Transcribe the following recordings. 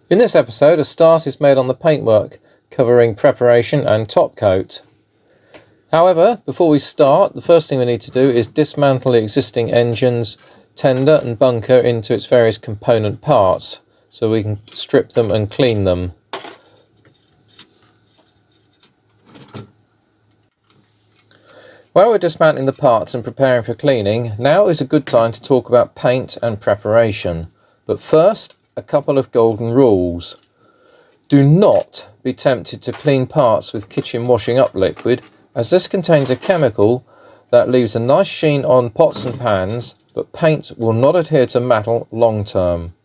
In this episode, a start is made on the paintwork, covering preparation and top coat. However, before we start, the first thing we need to do is dismantle the existing engine's tender and bunker into its various component parts, so we can strip them and clean them. While we're dismantling the parts and preparing for cleaning, now is a good time to talk about paint and preparation. But first, a couple of golden rules. Do not be tempted to clean parts with kitchen washing up liquid, as this contains a chemical that leaves a nice sheen on pots and pans, but paint will not adhere to metal long term.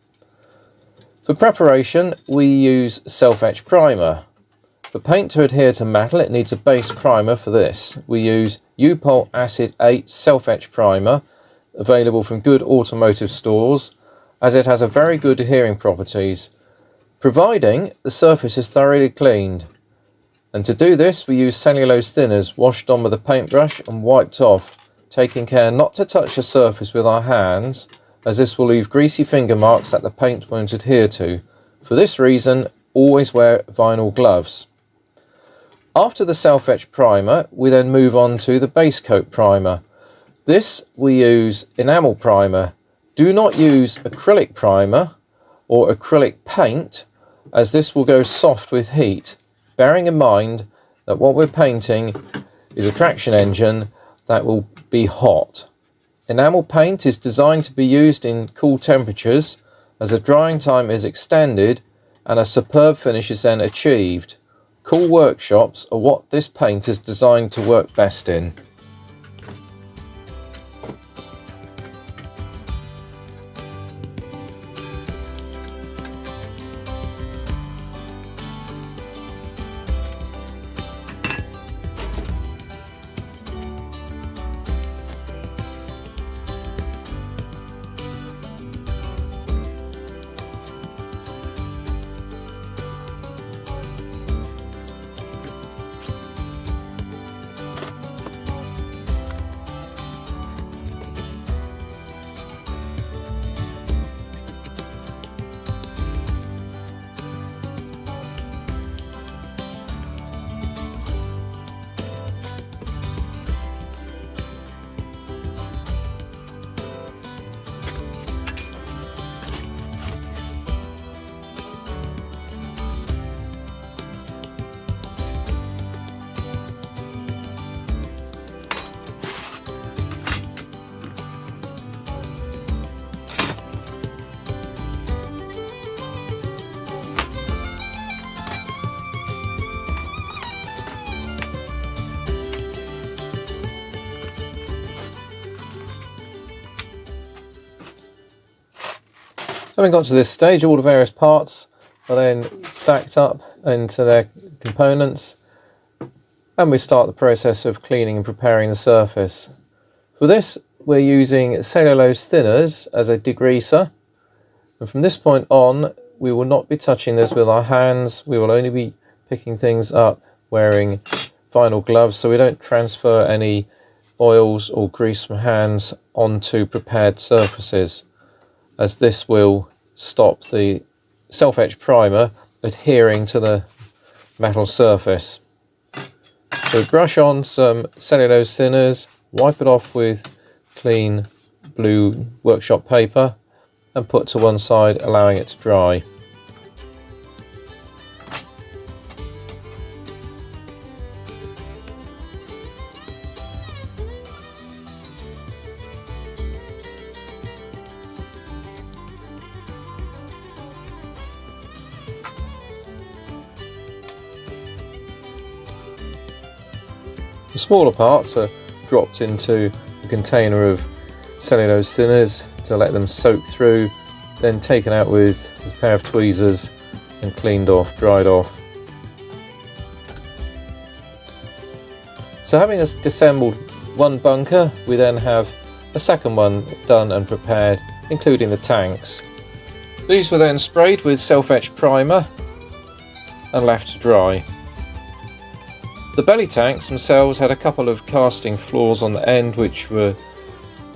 For preparation, we use self-etch primer. For paint to adhere to metal, it needs a base primer. For this, we use U-Pol Acid 8 self-etch primer, available from good automotive stores, as it has a very good adhering properties, providing the surface is thoroughly cleaned. And to do this, we use cellulose thinners washed on with a paintbrush and wiped off, taking care not to touch the surface with our hands, as this will leave greasy finger marks that the paint won't adhere to. For this reason, always wear vinyl gloves. After the self-etch primer, we then move on to the base coat primer. This we use enamel primer. Do not use acrylic primer or acrylic paint, as this will go soft with heat, bearing in mind that what we're painting is a traction engine that will be hot. Enamel paint is designed to be used in cool temperatures, as the drying time is extended and a superb finish is then achieved. Cool workshops are what this paint is designed to work best in. Having got to this stage, all the various parts are then stacked up into their components, and we start the process of cleaning and preparing the surface. For this, we're using cellulose thinners as a degreaser, and from this point on, we will not be touching this with our hands. We will only be picking things up wearing vinyl gloves, so we don't transfer any oils or grease from hands onto prepared surfaces, as this will stop the self-etch primer adhering to the metal surface. So brush on some cellulose thinners, wipe it off with clean blue workshop paper and put to one side, allowing it to dry. The smaller parts are dropped into a container of cellulose thinners to let them soak through, then taken out with a pair of tweezers and cleaned off, dried off. So having disassembled one bunker, we then have a second one done and prepared, including the tanks. These were then sprayed with self-etch primer and left to dry. The belly tanks themselves had a couple of casting flaws on the end, which were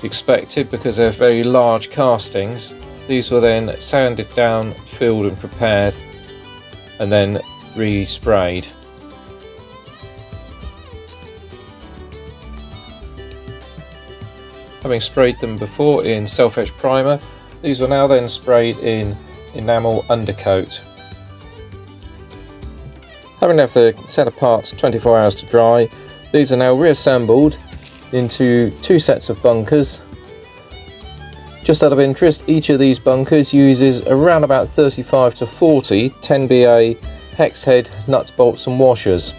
expected because they're very large castings, These were then sanded down, filled and prepared, and then re-sprayed. Having sprayed them before in self-etch primer, these were now then sprayed in enamel undercoat. Having left the set of parts 24 hours to dry, these are now reassembled into two sets of bunkers. Just out of interest, each of these bunkers uses around about 35 to 40 10BA hex head nuts, bolts and washers.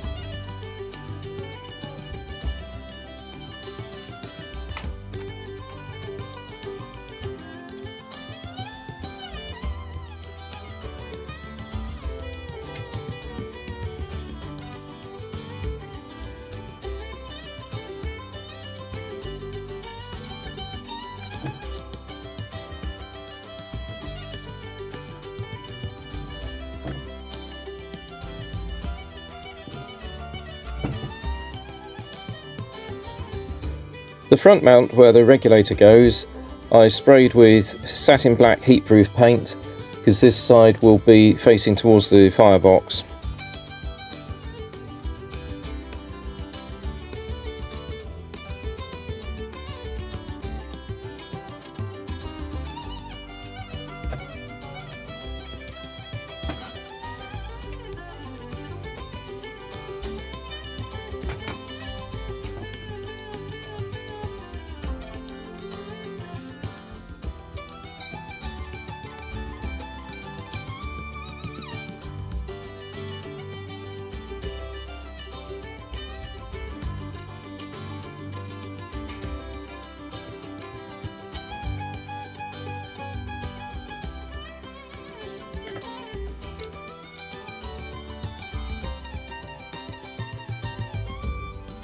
The front mount where the regulator goes, I sprayed with satin black heatproof paint because this side will be facing towards the firebox.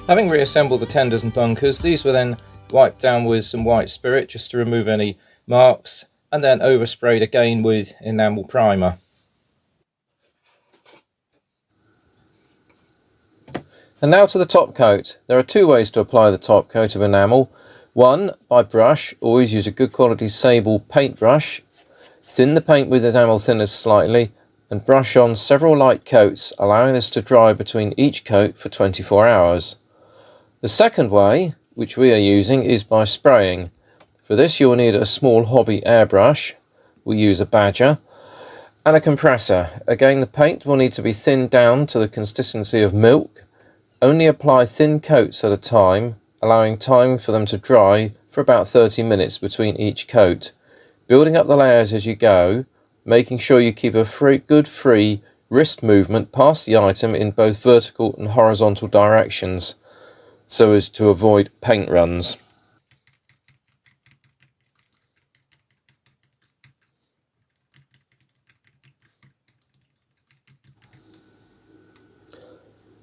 Having reassembled the tenders and bunkers, these were then wiped down with some white spirit just to remove any marks, and then oversprayed again with enamel primer. And now to the top coat. There are two ways to apply the top coat of enamel. One, by brush. Always use a good quality sable paintbrush. Thin the paint with enamel thinners slightly and brush on several light coats, allowing this to dry between each coat for 24 hours. The second way, which we are using, is by spraying. For this you will need a small hobby airbrush, we'll use a Badger, and a compressor. Again, the paint will need to be thinned down to the consistency of milk. Only apply thin coats at a time, allowing time for them to dry for about 30 minutes between each coat, building up the layers as you go, making sure you keep a good free wrist movement past the item in both vertical and horizontal directions, so as to avoid paint runs.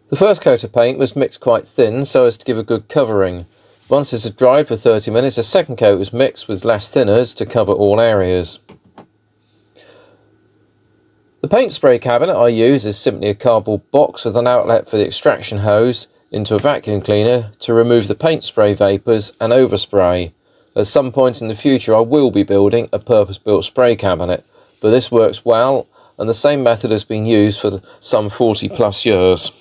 The first coat of paint was mixed quite thin so as to give a good covering. Once this had dried for 30 minutes, a second coat was mixed with less thinners to cover all areas. The paint spray cabinet I use is simply a cardboard box with an outlet for the extraction hose into a vacuum cleaner to remove the paint spray vapours and overspray. At some point in the future I will be building a purpose-built spray cabinet, but this works well and the same method has been used for some 40 plus years.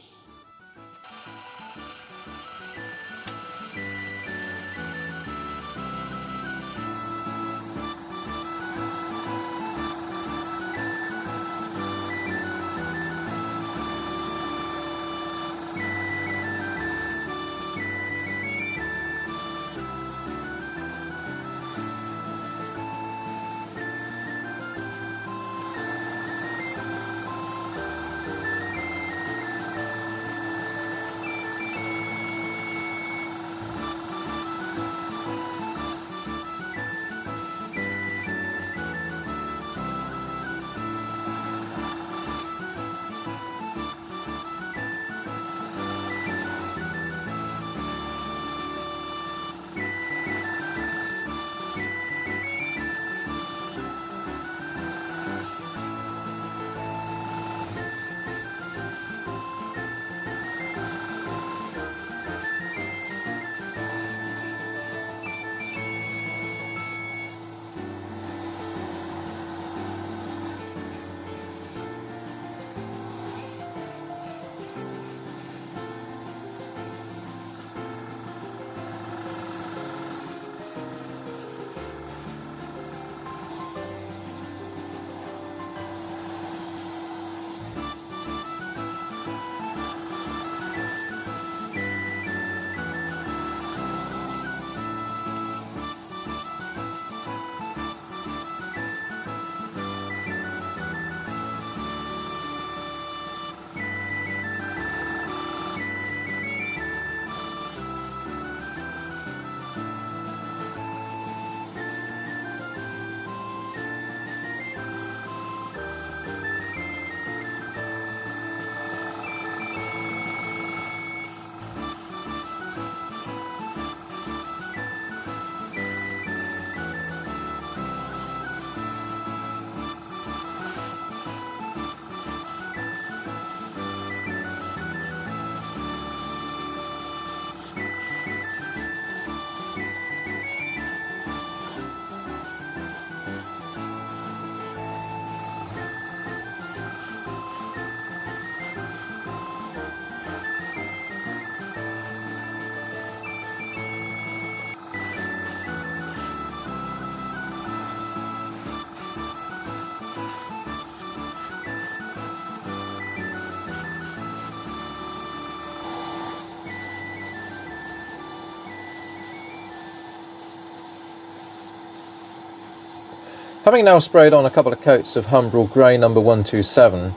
Having now sprayed on a couple of coats of Humbrol Grey number 127,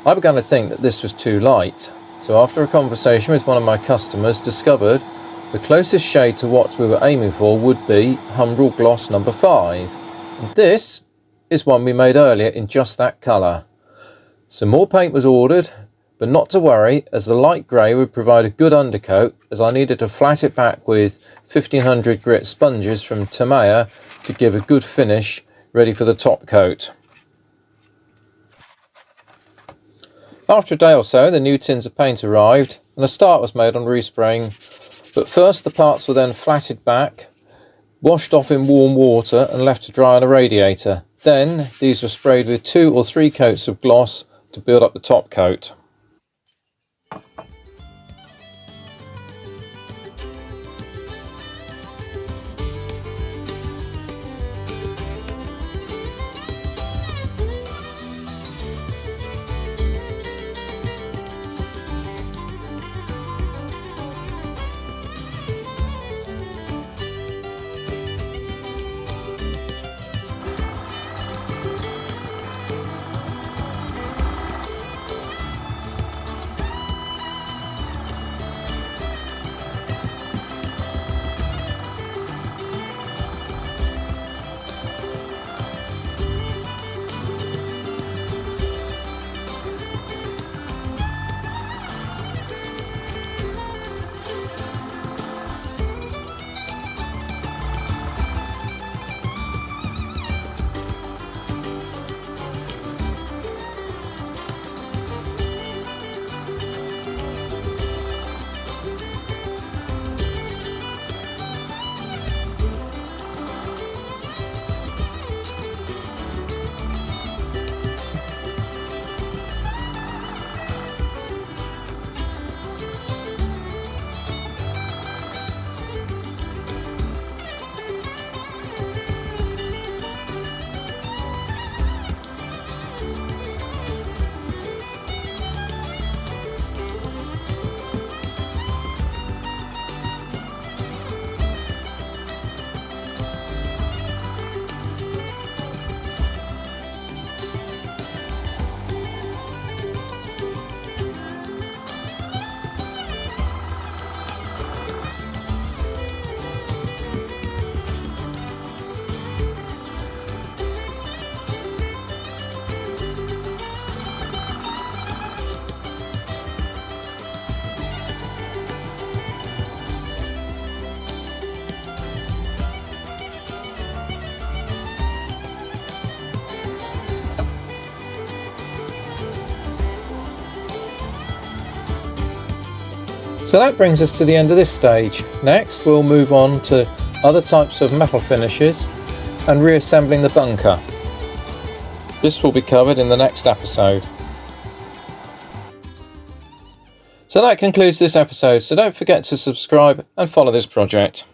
I began to think that this was too light. So after a conversation with one of my customers, discovered the closest shade to what we were aiming for would be Humbrol Gloss number 5. And this is one we made earlier in just that colour. Some more paint was ordered, but not to worry, as the light grey would provide a good undercoat, as I needed to flat it back with 1500 grit sponges from Talisman to give a good finish ready for the top coat. After a day or so, the new tins of paint arrived and a start was made on respraying, but first the parts were then flatted back, washed off in warm water and left to dry on a radiator. Then these were sprayed with 2 or 3 coats of gloss to build up the top coat. So that brings us to the end of this stage. Next we'll move on to other types of metal finishes and reassembling the bunker. This will be covered in the next episode. So that concludes this episode, so don't forget to subscribe and follow this project.